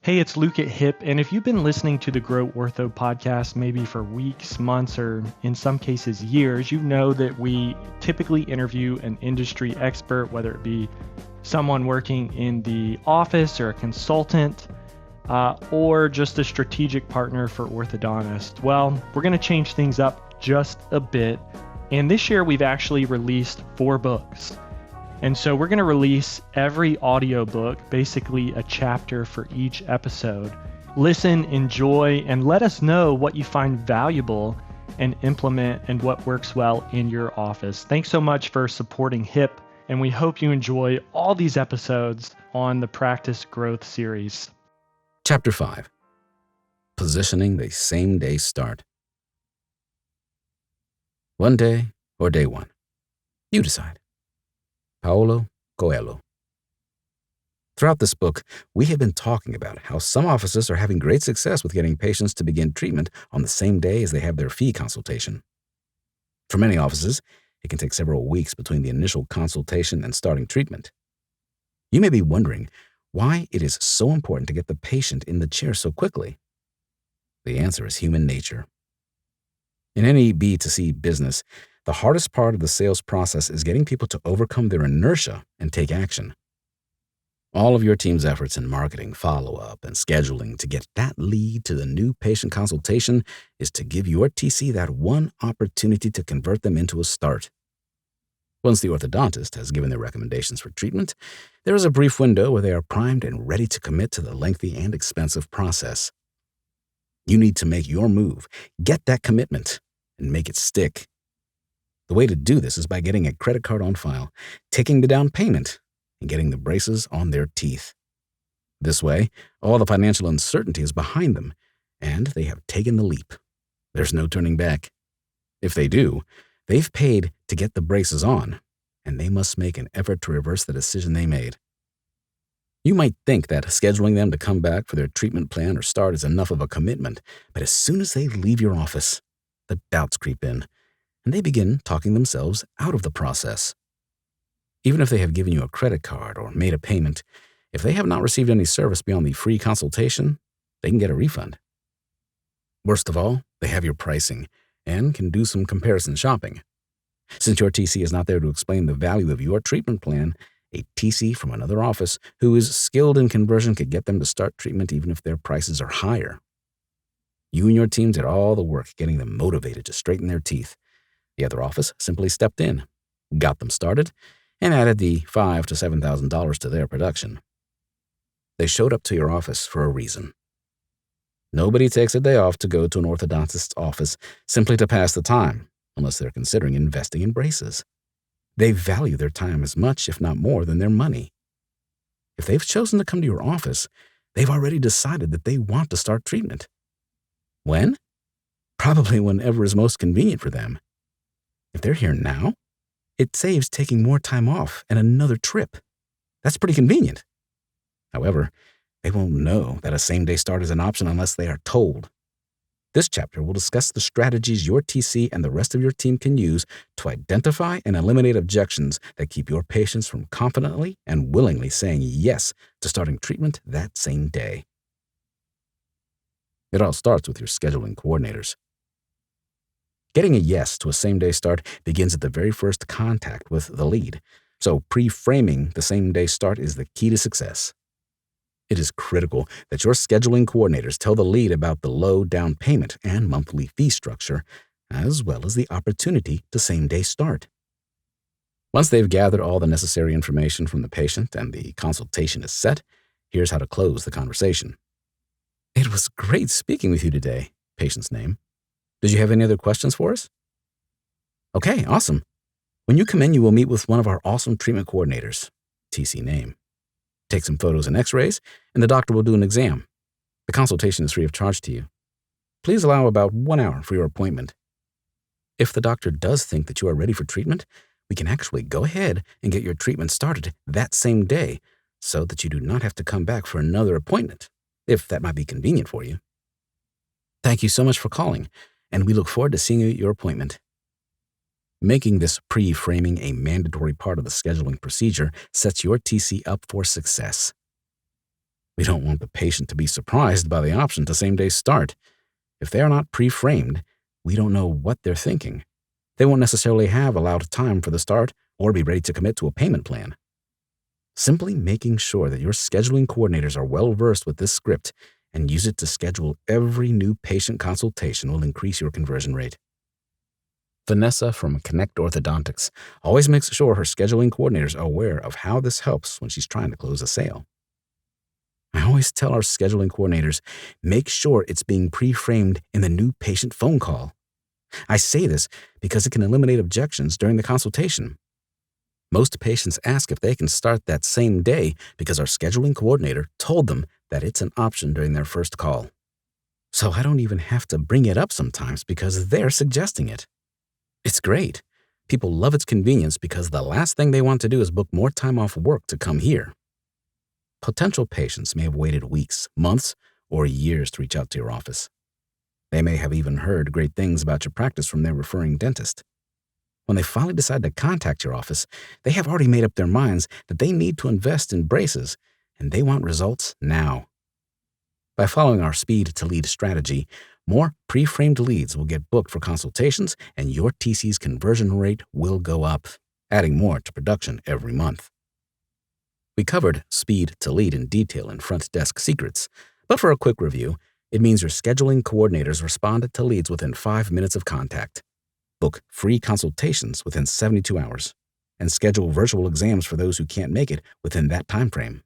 Hey, it's Luke at HIP, and if you've been listening to the Grow Ortho podcast maybe for weeks, months, or in some cases years, you know that we typically interview an industry expert, whether it be someone working in the office or a consultant, or just a strategic partner for orthodontists. Well, we're going to change things up just a bit, and this year we've actually released 4 books. And so we're going to release every audiobook, basically a chapter for each episode. Listen, enjoy, and let us know what you find valuable and implement and what works well in your office. Thanks so much for supporting HIP, and we hope you enjoy all these episodes on the Practice Growth series. Chapter 5. Positioning the Same-Day Start. One day or day one. You decide. Paulo Coelho. Throughout this book, we have been talking about how some offices are having great success with getting patients to begin treatment on the same day as they have their fee consultation. For many offices, it can take several weeks between the initial consultation and starting treatment. You may be wondering why it is so important to get the patient in the chair so quickly. The answer is human nature. In any B2C business, the hardest part of the sales process is getting people to overcome their inertia and take action. All of your team's efforts in marketing, follow-up, and scheduling to get that lead to the new patient consultation is to give your TC that one opportunity to convert them into a start. Once the orthodontist has given their recommendations for treatment, there is a brief window where they are primed and ready to commit to the lengthy and expensive process. You need to make your move, get that commitment, and make it stick. The way to do this is by getting a credit card on file, taking the down payment, and getting the braces on their teeth. This way, all the financial uncertainty is behind them, and they have taken the leap. There's no turning back. If they do, they've paid to get the braces on, and they must make an effort to reverse the decision they made. You might think that scheduling them to come back for their treatment plan or start is enough of a commitment, but as soon as they leave your office, the doubts creep in, and they begin talking themselves out of the process. Even if they have given you a credit card or made a payment, if they have not received any service beyond the free consultation, they can get a refund. Worst of all, they have your pricing and can do some comparison shopping. Since your TC is not there to explain the value of your treatment plan, a TC from another office who is skilled in conversion could get them to start treatment even if their prices are higher. You and your team did all the work getting them motivated to straighten their teeth. The other office simply stepped in, got them started, and added the $5,000 to $7,000 to their production. They showed up to your office for a reason. Nobody takes a day off to go to an orthodontist's office simply to pass the time, unless they're considering investing in braces. They value their time as much, if not more, than their money. If they've chosen to come to your office, they've already decided that they want to start treatment. When? Probably whenever is most convenient for them. If they're here now, it saves taking more time off and another trip. That's pretty convenient. However, they won't know that a same-day start is an option unless they are told. This chapter will discuss the strategies your TC and the rest of your team can use to identify and eliminate objections that keep your patients from confidently and willingly saying yes to starting treatment that same day. It all starts with your scheduling coordinators. Getting a yes to a same-day start begins at the very first contact with the lead, so pre-framing the same-day start is the key to success. It is critical that your scheduling coordinators tell the lead about the low down payment and monthly fee structure, as well as the opportunity to same-day start. Once they've gathered all the necessary information from the patient and the consultation is set, here's how to close the conversation. "It was great speaking with you today," patient's name. "Did you have any other questions for us?" "Okay, awesome. When you come in, you will meet with one of our awesome treatment coordinators," TC name. "Take some photos and x-rays, and the doctor will do an exam. The consultation is free of charge to you. Please allow about 1 hour for your appointment. If the doctor does think that you are ready for treatment, we can actually go ahead and get your treatment started that same day so that you do not have to come back for another appointment, if that might be convenient for you. Thank you so much for calling, and we look forward to seeing you at your appointment." Making this pre-framing a mandatory part of the scheduling procedure sets your TC up for success. We don't want the patient to be surprised by the option to same-day start. If they are not pre-framed, we don't know what they're thinking. They won't necessarily have allowed time for the start or be ready to commit to a payment plan. Simply making sure that your scheduling coordinators are well-versed with this script and use it to schedule every new patient consultation will increase your conversion rate. Vanessa from Connect Orthodontics always makes sure her scheduling coordinators are aware of how this helps when she's trying to close a sale. I always tell our scheduling coordinators, make sure it's being pre-framed in the new patient phone call. I say this because it can eliminate objections during the consultation. Most patients ask if they can start that same day because our scheduling coordinator told them that it's an option during their first call. So I don't even have to bring it up sometimes because they're suggesting it. It's great. People love its convenience because the last thing they want to do is book more time off work to come here. Potential patients may have waited weeks, months, or years to reach out to your office. They may have even heard great things about your practice from their referring dentist. When they finally decide to contact your office, they have already made up their minds that they need to invest in braces, and they want results now. By following our speed to lead strategy, more pre-framed leads will get booked for consultations, and your TC's conversion rate will go up, adding more to production every month. We covered speed to lead in detail in Front Desk Secrets, but for a quick review, it means your scheduling coordinators responded to leads within 5 minutes of contact. Book free consultations within 72 hours, and schedule virtual exams for those who can't make it within that time frame.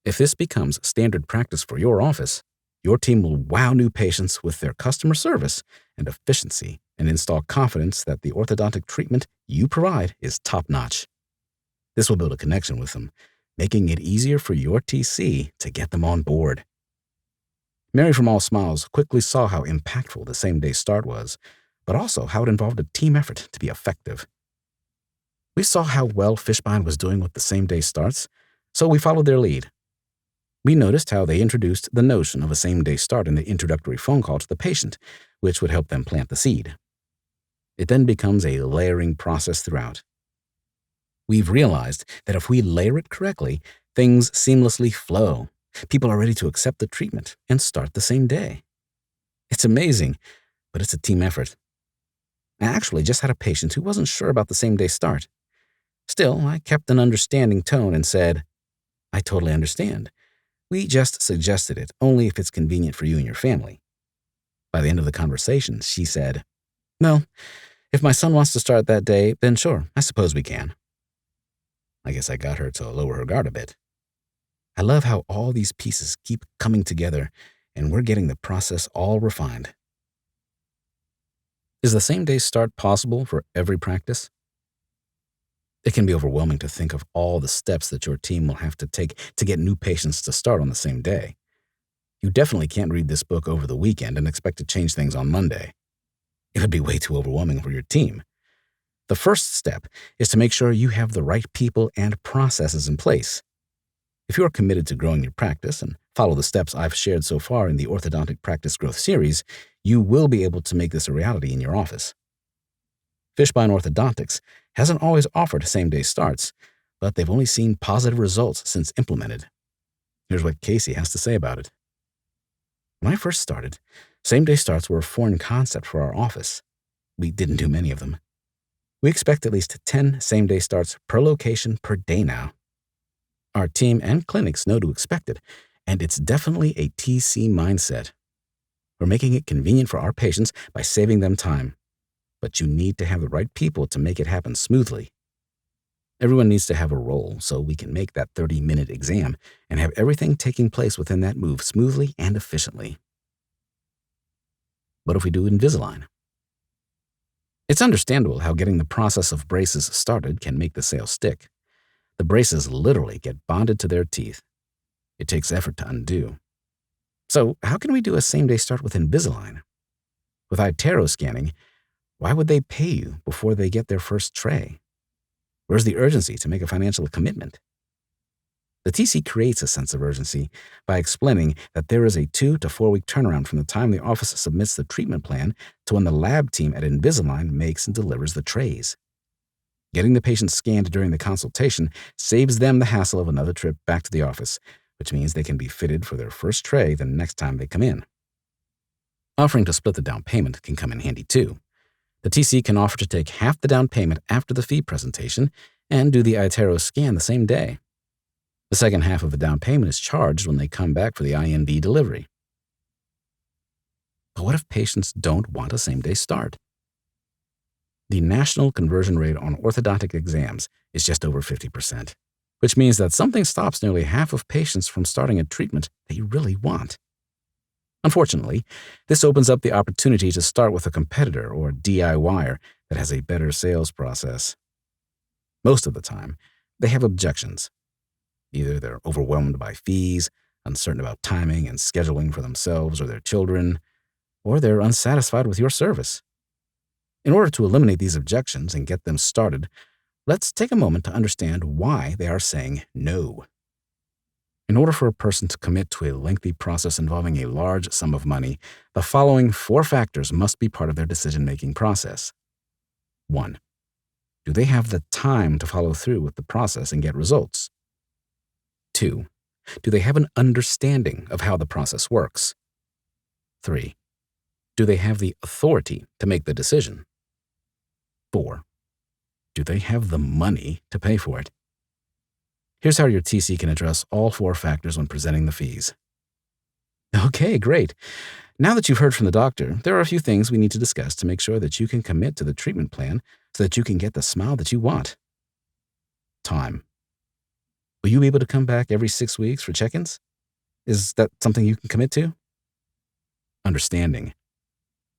If this becomes standard practice for your office, your team will wow new patients with their customer service and efficiency and install confidence that the orthodontic treatment you provide is top-notch. This will build a connection with them, making it easier for your TC to get them on board. Mary from All Smiles quickly saw how impactful the same-day start was, but also how it involved a team effort to be effective. We saw how well Fishbein was doing with the same-day starts, so we followed their lead. We noticed how they introduced the notion of a same-day start in the introductory phone call to the patient, which would help them plant the seed. It then becomes a layering process throughout. We've realized that if we layer it correctly, things seamlessly flow. People are ready to accept the treatment and start the same day. It's amazing, but it's a team effort. I actually just had a patient who wasn't sure about the same-day start. Still, I kept an understanding tone and said, "I totally understand. We just suggested it only if it's convenient for you and your family." By the end of the conversation, she said, "Well, if my son wants to start that day, then sure, I suppose we can." I guess I got her to lower her guard a bit. I love how all these pieces keep coming together, and we're getting the process all refined. Is the same-day start possible for every practice? It can be overwhelming to think of all the steps that your team will have to take to get new patients to start on the same day. You definitely can't read this book over the weekend and expect to change things on Monday. It would be way too overwhelming for your team. The first step is to make sure you have the right people and processes in place. If you are committed to growing your practice and follow the steps I've shared so far in the Orthodontic Practice Growth Series, you will be able to make this a reality in your office. Fishbein Orthodontics hasn't always offered same-day starts, but they've only seen positive results since implemented. Here's what Casey has to say about it. When I first started, same-day starts were a foreign concept for our office. We didn't do many of them. We expect at least 10 same-day starts per location per day now. Our team and clinics know to expect it, and it's definitely a TC mindset. We're making it convenient for our patients by saving them time. But you need to have the right people to make it happen smoothly. Everyone needs to have a role so we can make that 30-minute exam and have everything taking place within that move smoothly and efficiently. What if we do Invisalign? It's understandable how getting the process of braces started can make the sale stick. The braces literally get bonded to their teeth. It takes effort to undo. So how can we do a same-day start with Invisalign? With iTero scanning, why would they pay you before they get their first tray? Where's the urgency to make a financial commitment? The TC creates a sense of urgency by explaining that there is a 2 to 4 week turnaround from the time the office submits the treatment plan to when the lab team at Invisalign makes and delivers the trays. Getting the patient scanned during the consultation saves them the hassle of another trip back to the office, which means they can be fitted for their first tray the next time they come in. Offering to split the down payment can come in handy too. The TC can offer to take half the down payment after the fee presentation and do the iTero scan the same day. The second half of the down payment is charged when they come back for the IND delivery. But what if patients don't want a same-day start? The national conversion rate on orthodontic exams is just over 50%, which means that something stops nearly half of patients from starting a treatment they really want. Unfortunately, this opens up the opportunity to start with a competitor or DIYer that has a better sales process. Most of the time, they have objections. Either they're overwhelmed by fees, uncertain about timing and scheduling for themselves or their children, or they're unsatisfied with your service. In order to eliminate these objections and get them started, let's take a moment to understand why they are saying no. In order for a person to commit to a lengthy process involving a large sum of money, the following 4 factors must be part of their decision-making process. 1. Do they have the time to follow through with the process and get results? 2. Do they have an understanding of how the process works? 3. Do they have the authority to make the decision? 4. Do they have the money to pay for it? Here's how your TC can address all 4 factors when presenting the fees. Okay, great. Now that you've heard from the doctor, there are a few things we need to discuss to make sure that you can commit to the treatment plan so that you can get the smile that you want. Time. Will you be able to come back every 6 weeks for check-ins? Is that something you can commit to? Understanding.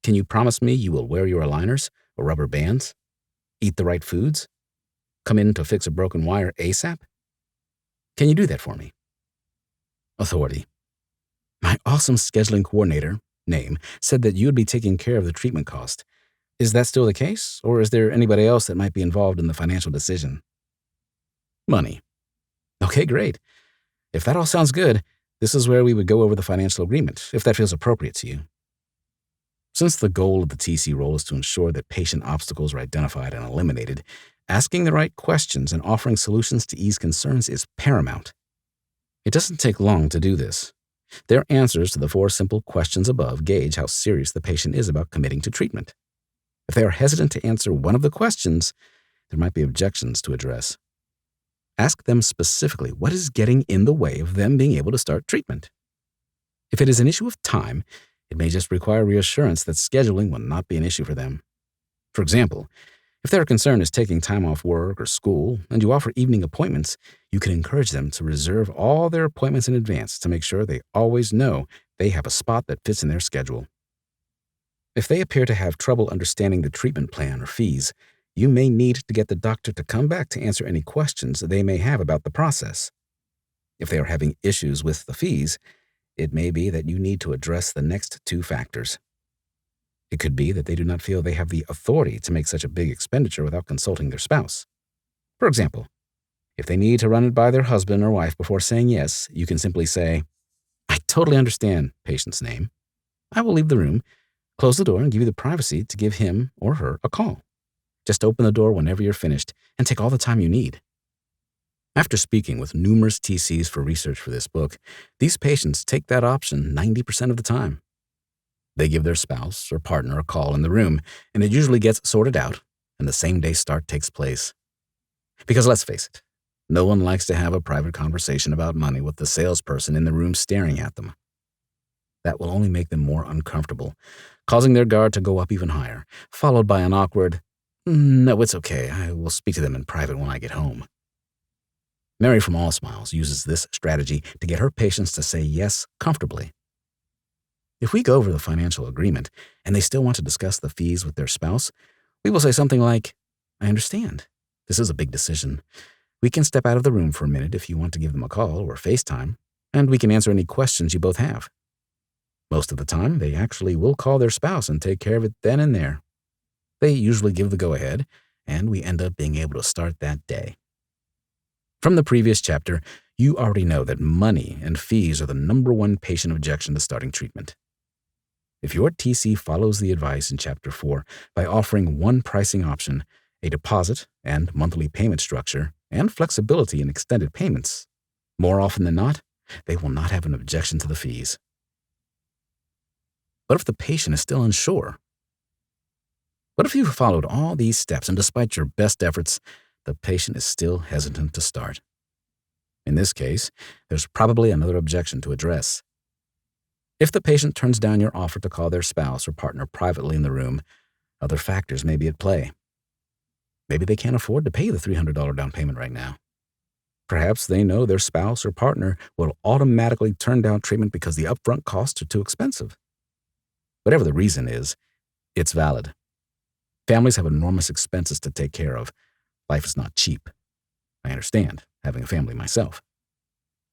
Can you promise me you will wear your aligners or rubber bands? Eat the right foods? Come in to fix a broken wire ASAP? Can you do that for me? Authority. My awesome scheduling coordinator, name, said that you would be taking care of the treatment cost. Is that still the case, or is there anybody else that might be involved in the financial decision? Money. Okay, great. If that all sounds good, this is where we would go over the financial agreement, if that feels appropriate to you. Since the goal of the TC role is to ensure that patient obstacles are identified and eliminated, asking the right questions and offering solutions to ease concerns is paramount. It doesn't take long to do this. Their answers to the 4 simple questions above gauge how serious the patient is about committing to treatment. If they are hesitant to answer one of the questions, there might be objections to address. Ask them specifically what is getting in the way of them being able to start treatment. If it is an issue of time, it may just require reassurance that scheduling will not be an issue for them. For example, if their concern is taking time off work or school and you offer evening appointments, you can encourage them to reserve all their appointments in advance to make sure they always know they have a spot that fits in their schedule. If they appear to have trouble understanding the treatment plan or fees, you may need to get the doctor to come back to answer any questions they may have about the process. If they are having issues with the fees, it may be that you need to address the next 2 factors. It could be that they do not feel they have the authority to make such a big expenditure without consulting their spouse. For example, if they need to run it by their husband or wife before saying yes, you can simply say, I totally understand, patient's name. I will leave the room, close the door, and give you the privacy to give him or her a call. Just open the door whenever you're finished and take all the time you need. After speaking with numerous TCs for research for this book, these patients take that option 90% of the time. They give their spouse or partner a call in the room, and it usually gets sorted out, and the same-day start takes place. Because let's face it, no one likes to have a private conversation about money with the salesperson in the room staring at them. That will only make them more uncomfortable, causing their guard to go up even higher, followed by an awkward, no, it's okay, I will speak to them in private when I get home. Mary from All Smiles uses this strategy to get her patients to say yes comfortably. If we go over the financial agreement and they still want to discuss the fees with their spouse, we will say something like, I understand. This is a big decision. We can step out of the room for a minute if you want to give them a call or FaceTime, and we can answer any questions you both have. Most of the time, they actually will call their spouse and take care of it then and there. They usually give the go-ahead, and we end up being able to start that day. From the previous chapter, you already know that money and fees are the #1 patient objection to starting treatment. If your TC follows the advice in Chapter 4 by offering one pricing option, a deposit and monthly payment structure, and flexibility in extended payments, more often than not, they will not have an objection to the fees. But if the patient is still unsure? What if you've followed all these steps and despite your best efforts, the patient is still hesitant to start? In this case, there's probably another objection to address. If the patient turns down your offer to call their spouse or partner privately in the room, other factors may be at play. Maybe they can't afford to pay the $300 down payment right now. Perhaps they know their spouse or partner will automatically turn down treatment because the upfront costs are too expensive. Whatever the reason is, it's valid. Families have enormous expenses to take care of. Life is not cheap. I understand, having a family myself.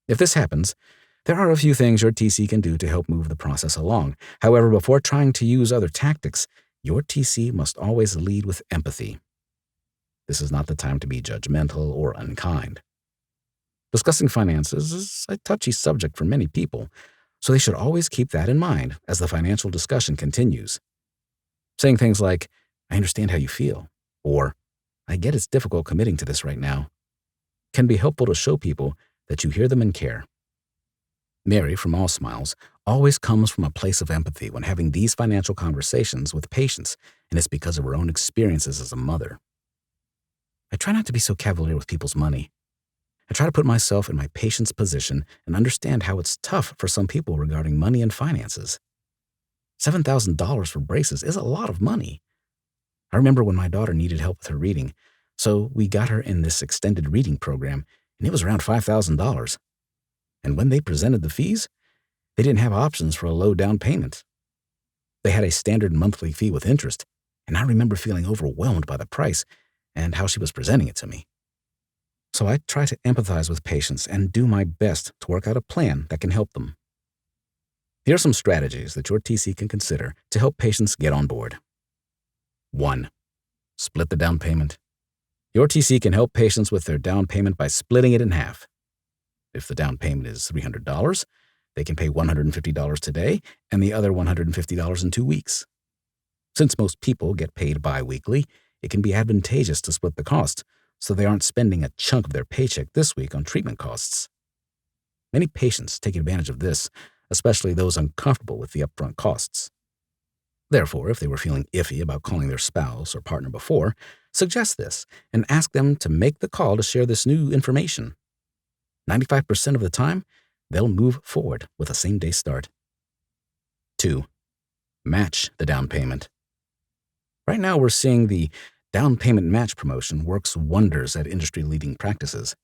If this happens, there are a few things your TC can do to help move the process along. However, before trying to use other tactics, your TC must always lead with empathy. This is not the time to be judgmental or unkind. Discussing finances is a touchy subject for many people, so they should always keep that in mind as the financial discussion continues. Saying things like, "I understand how you feel," or "I get it's difficult committing to this right now," can be helpful to show people that you hear them and care. Mary, from All Smiles, always comes from a place of empathy when having these financial conversations with patients, and it's because of her own experiences as a mother. I try not to be so cavalier with people's money. I try to put myself in my patient's position and understand how it's tough for some people regarding money and finances. $7,000 for braces is a lot of money. I remember when my daughter needed help with her reading, so we got her in this extended reading program, and it was around $5,000. And when they presented the fees, they didn't have options for a low down payment. They had a standard monthly fee with interest, and I remember feeling overwhelmed by the price and how she was presenting it to me. So I try to empathize with patients and do my best to work out a plan that can help them. Here are some strategies that your TC can consider to help patients get on board. 1. Split the down payment. Your TC can help patients with their down payment by splitting it in half. If the down payment is $300, they can pay $150 today and the other $150 in 2 weeks. Since most people get paid bi-weekly, it can be advantageous to split the cost, so they aren't spending a chunk of their paycheck this week on treatment costs. Many patients take advantage of this, especially those uncomfortable with the upfront costs. Therefore, if they were feeling iffy about calling their spouse or partner before, suggest this and ask them to make the call to share this new information. 95% of the time, they'll move forward with a same-day start. 2. Match the down payment. Right now, we're seeing the down payment match promotion works wonders at industry-leading practices.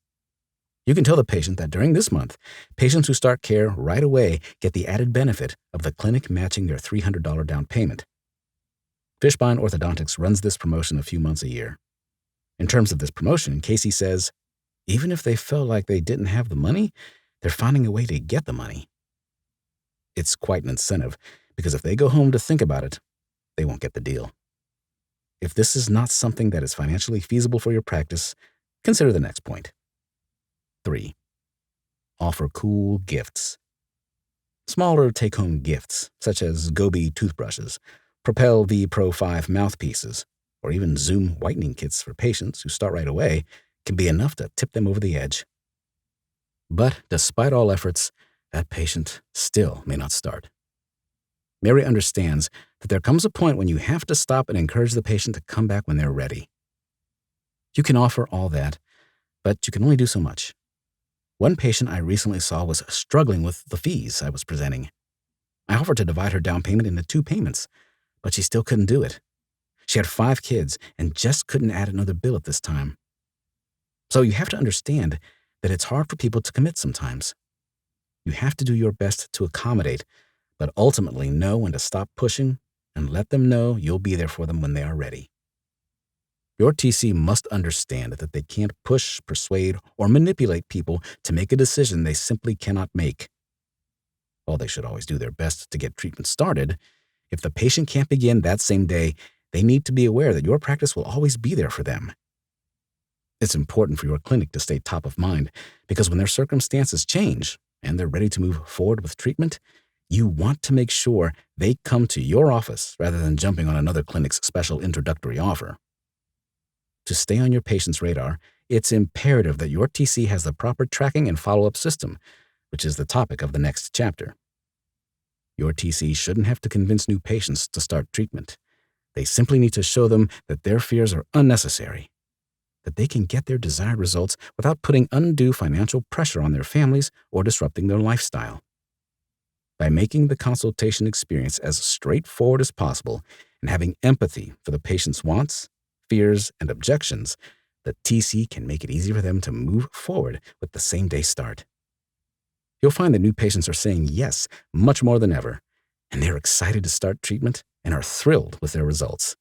You can tell the patient that during this month, patients who start care right away get the added benefit of the clinic matching their $300 down payment. Fishbein Orthodontics runs this promotion a few months a year. In terms of this promotion, Casey says, even if they felt like they didn't have the money, they're finding a way to get the money. It's quite an incentive, because if they go home to think about it, they won't get the deal. If this is not something that is financially feasible for your practice, consider the next point. 3. Offer cool gifts. Smaller take-home gifts, such as Gobi toothbrushes, Propel V Pro 5 mouthpieces, or even Zoom whitening kits for patients who start right away, can be enough to tip them over the edge. But despite all efforts, that patient still may not start. Mary understands that there comes a point when you have to stop and encourage the patient to come back when they're ready. You can offer all that, but you can only do so much. One patient I recently saw was struggling with the fees I was presenting. I offered to divide her down payment into 2 payments, but she still couldn't do it. She had 5 kids and just couldn't add another bill at this time. So you have to understand that it's hard for people to commit sometimes. You have to do your best to accommodate, but ultimately know when to stop pushing and let them know you'll be there for them when they are ready. Your TC must understand that they can't push, persuade, or manipulate people to make a decision they simply cannot make. While they should always do their best to get treatment started, if the patient can't begin that same day, they need to be aware that your practice will always be there for them. It's important for your clinic to stay top of mind, because when their circumstances change and they're ready to move forward with treatment, you want to make sure they come to your office rather than jumping on another clinic's special introductory offer. To stay on your patient's radar, it's imperative that your TC has the proper tracking and follow-up system, which is the topic of the next chapter. Your TC shouldn't have to convince new patients to start treatment. They simply need to show them that their fears are unnecessary, that they can get their desired results without putting undue financial pressure on their families or disrupting their lifestyle. By making the consultation experience as straightforward as possible and having empathy for the patient's wants, fears, and objections, the TC can make it easy for them to move forward with the same-day start. You'll find that new patients are saying yes much more than ever, and they're excited to start treatment and are thrilled with their results.